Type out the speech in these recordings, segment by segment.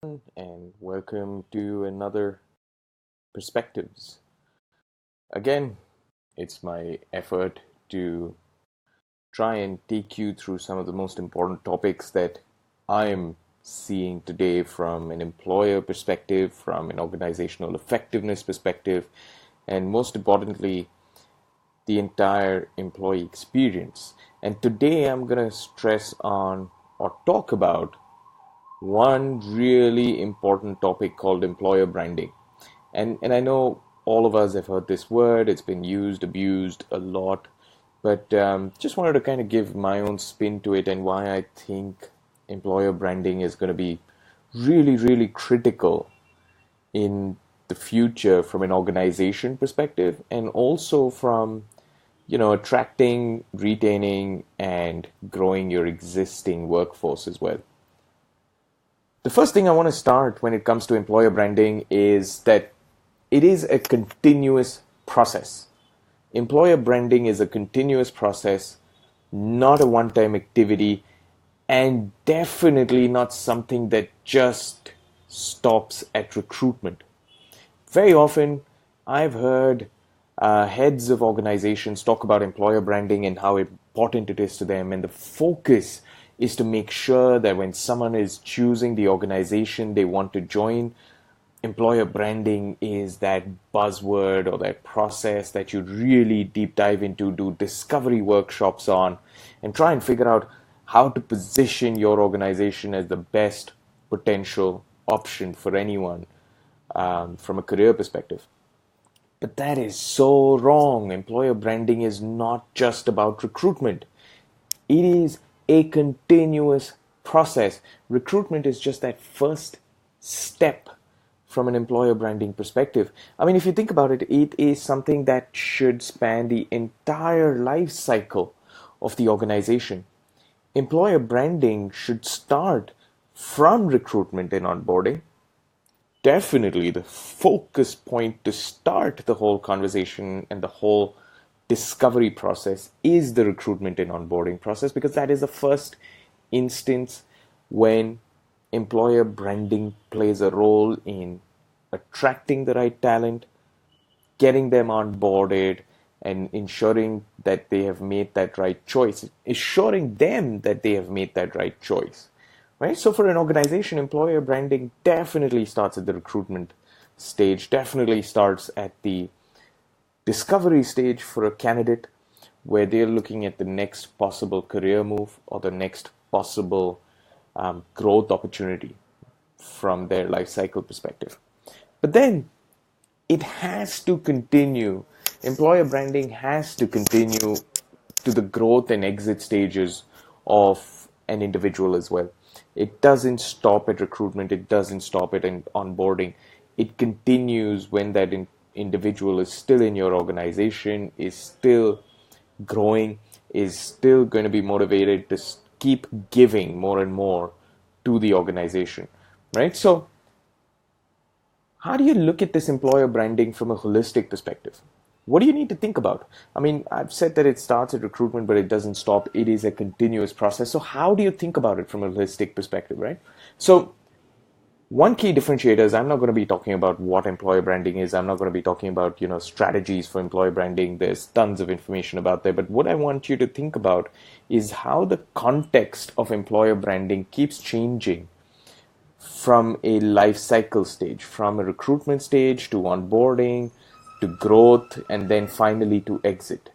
And welcome to another Perspectives. Again, it's my effort to try and take you through some of the most important topics that I am seeing today from an employer perspective, from an organizational effectiveness perspective, and most importantly, the entire employee experience. And today I'm going to stress on or talk about one really important topic called employer branding. And I know all of us have heard this word, it's been used, abused a lot, but just wanted to kind of give my own spin to it and why I think employer branding is going to be really, really critical in the future from an organization perspective and also from attracting, retaining, and growing your existing workforce as well. The first thing I want to start when it comes to employer branding is that it is a continuous process. Employer branding is a continuous process, not a one-time activity, and definitely not something that just stops at recruitment. Very often, I've heard heads of organizations talk about employer branding and how important it is to them, and the focus is to make sure that when someone is choosing the organization they want to join, employer branding is that buzzword or that process that you really deep dive into, do discovery workshops on, and try and figure out how to position your organization as the best potential option for anyone from a career perspective. But that is so wrong. Employer branding is not just about recruitment. It is a continuous process. Recruitment is just that first step from an employer branding perspective. I mean, if you think about it, it is something that should span the entire life cycle of the organization. Employer branding should start from recruitment and onboarding. Definitely the focus point to start the whole conversation and the whole discovery process is the recruitment and onboarding process, because that is the first instance when employer branding plays a role in attracting the right talent, getting them onboarded, and ensuring that they have made that right choice, assuring them that they have made that right choice. Right? So for an organization, employer branding definitely starts at the recruitment stage, definitely starts at the discovery stage for a candidate, where they're looking at the next possible career move or the next possible growth opportunity from their life cycle perspective. But then it has to continue. Employer branding has to continue to the growth and exit stages of an individual as well. It doesn't stop at recruitment. It doesn't stop at onboarding. It continues when that individual is still in your organization, is still growing, is still going to be motivated to keep giving more and more to the organization, right? So how do you look at this employer branding from a holistic perspective? What do you need to think about? I mean, I've said that it starts at recruitment, but it doesn't stop. It is a continuous process. So how do you think about it from a holistic perspective, right? So one key differentiator is I'm not going to be talking about what employer branding is. I'm not going to be talking about, strategies for employer branding. There's tons of information about there. But what I want you to think about is how the context of employer branding keeps changing from a life cycle stage, from a recruitment stage to onboarding, to growth, and then finally to exit,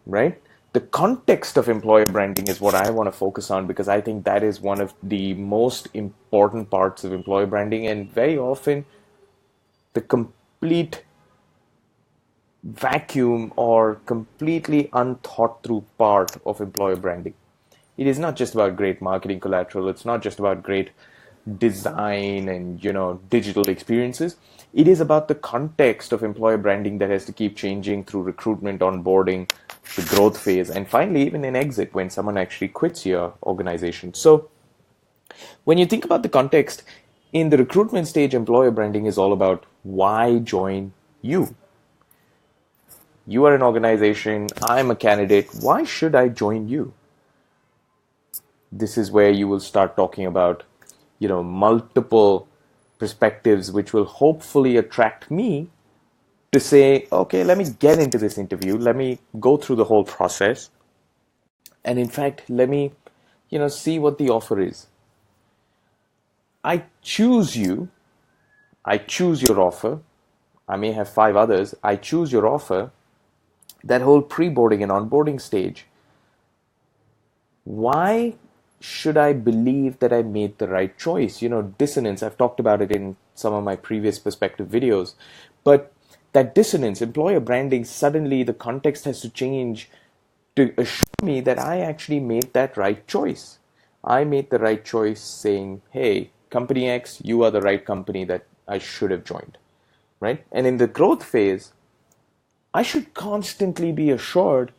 right? The context of employer branding is what I want to focus on, because I think that is one of the most important parts of employer branding, and very often the complete vacuum or completely unthought through part of employer branding. It is not just about great marketing collateral. It's not just about great design and digital experiences. It is about the context of employer branding that has to keep changing through recruitment, onboarding, the growth phase, and finally even an exit when someone actually quits your organization. So when you think about the context, in the recruitment stage, employer branding is all about why join you. You are an organization, I'm a candidate, why should I join you? This is where you will start talking about multiple perspectives which will hopefully attract me to say, okay, let me get into this interview, let me go through the whole process, and in fact, let me, see what the offer is. I choose you, I choose your offer, I may have 5 others, I choose your offer, that whole pre-boarding and onboarding stage. Why should I believe that I made the right choice? Dissonance, I've talked about it in some of my previous perspective videos, but that dissonance, employer branding, suddenly the context has to change to assure me that I actually made that right choice. I made the right choice saying, hey, company X, you are the right company that I should have joined, right? And in the growth phase, I should constantly be assured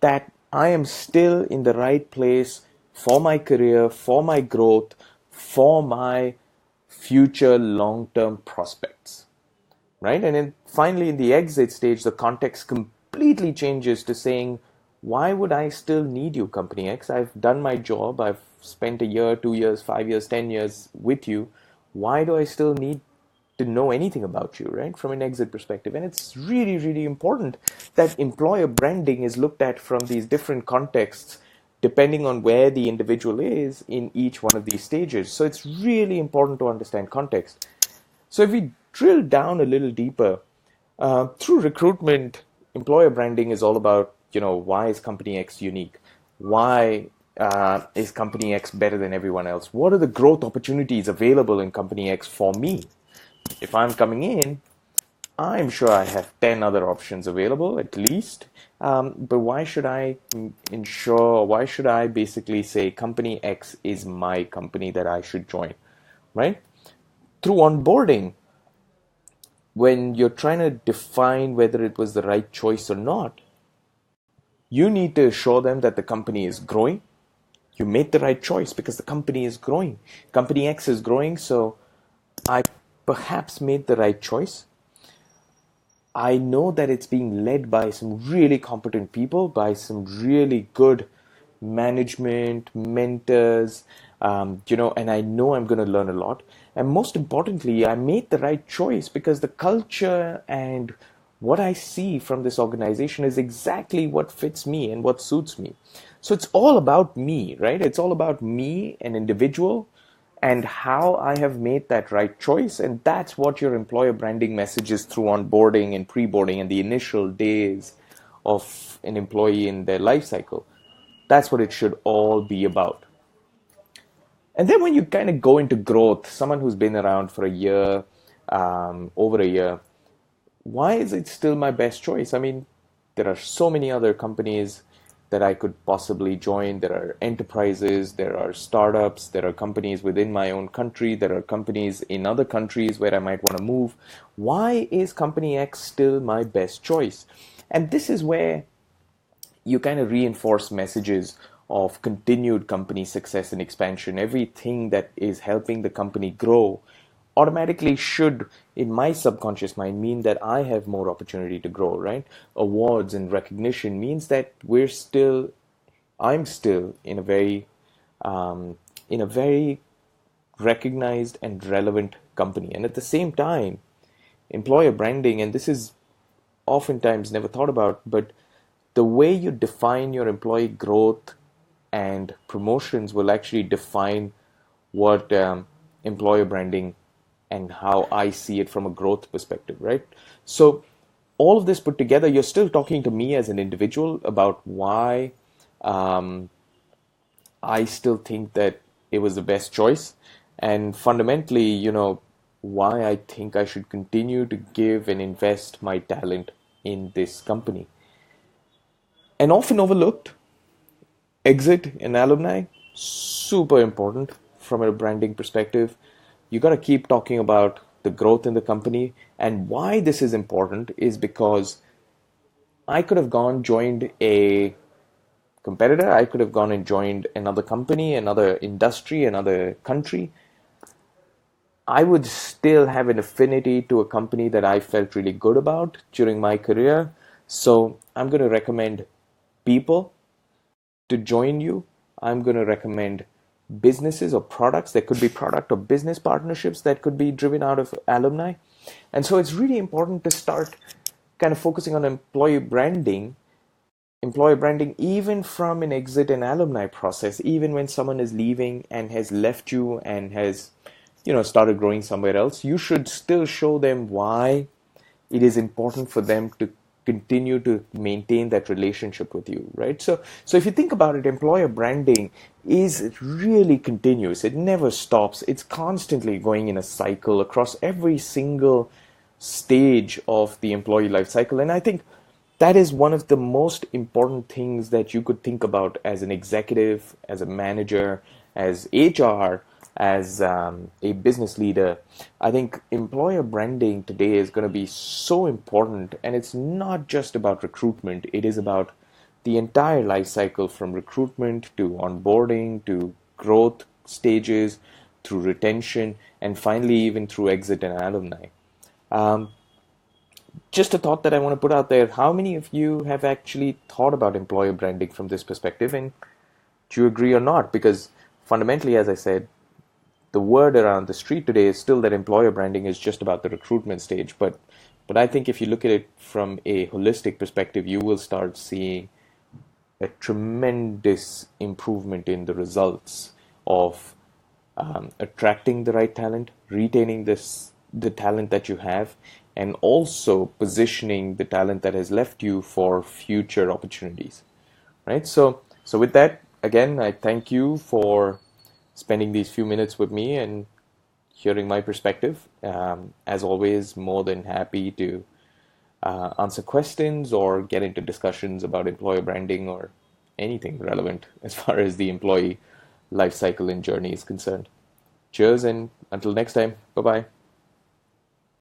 that I am still in the right place for my career, for my growth, for my future long-term prospects, right? And then finally in the exit stage, the context completely changes to saying, why would I still need you, company X? I've done my job. I've spent a year, 2 years, 5 years, 10 years with you. Why do I still need to know anything about you, right? From an exit perspective. And it's really, really important that employer branding is looked at from these different contexts, depending on where the individual is in each one of these stages. So it's really important to understand context. So if we drill down a little deeper, through recruitment, employer branding is all about, why is company X unique? Why is company X better than everyone else? What are the growth opportunities available in company X for me? If I'm coming in, I'm sure I have 10 other options available at least. But why should I why should I basically say company X is my company that I should join, right? Through onboarding, when you're trying to define whether it was the right choice or not, you need to assure them that the company is growing. You made the right choice because the company is growing. Company X is growing, so I perhaps made the right choice. I know that it's being led by some really competent people, by some really good management, mentors, and I know I'm going to learn a lot. And most importantly, I made the right choice because the culture and what I see from this organization is exactly what fits me and what suits me. So it's all about me, right? It's all about me, an individual, and how I have made that right choice. And that's what your employer branding message is through onboarding and pre-boarding and the initial days of an employee in their life cycle. That's what it should all be about. And then when you kind of go into growth, someone who's been around for a year, over a year, why is it still my best choice? I mean, there are so many other companies that I could possibly join. There are enterprises, there are startups, there are companies within my own country, there are companies in other countries where I might want to move. Why is company X still my best choice? And this is where you kind of reinforce messages of continued company success and expansion. Everything that is helping the company grow automatically should, in my subconscious mind, mean that I have more opportunity to grow, right? Awards and recognition means that I'm still in a very recognized and relevant company. And at the same time, employer branding, and this is oftentimes never thought about, but the way you define your employee growth and promotions will actually define what employer branding and how I see it from a growth perspective, right? So all of this put together, you're still talking to me as an individual about why I still think that it was the best choice. And fundamentally, why I think I should continue to give and invest my talent in this company. And often overlooked, exit and alumni, super important from a branding perspective. You got to keep talking about the growth in the company. And why this is important is because I could have joined a competitor. I could have gone and joined another company, another industry, another country. I would still have an affinity to a company that I felt really good about during my career. So I'm going to recommend people to join you. I'm going to recommend businesses or products. There could be product or business partnerships that could be driven out of alumni. And so it's really important to start kind of focusing on employer branding, even from an exit and alumni process, even when someone is leaving and has left you and has, started growing somewhere else, you should still show them why it is important for them to continue to maintain that relationship with you, right? So if you think about it, employer branding is really continuous. It never stops. It's constantly going in a cycle across every single stage of the employee life cycle. And I think that is one of the most important things that you could think about as an executive, as a manager, as HR, as a business leader. I think employer branding today is going to be so important, and it's not just about recruitment. It is about the entire life cycle, from recruitment to onboarding to growth stages, through retention, and finally even through exit and alumni. Just a thought that I want to put out there. How many of you have actually thought about employer branding from this perspective, and do you agree or not? Because fundamentally, as I said, the word around the street today is still that employer branding is just about the recruitment stage. But I think if you look at it from a holistic perspective, you will start seeing a tremendous improvement in the results of attracting the right talent, retaining the talent that you have, and also positioning the talent that has left you for future opportunities, right? So with that, again, I thank you for spending these few minutes with me and hearing my perspective. As always, more than happy to answer questions or get into discussions about employer branding or anything relevant as far as the employee life cycle and journey is concerned. Cheers, and until next time, bye-bye.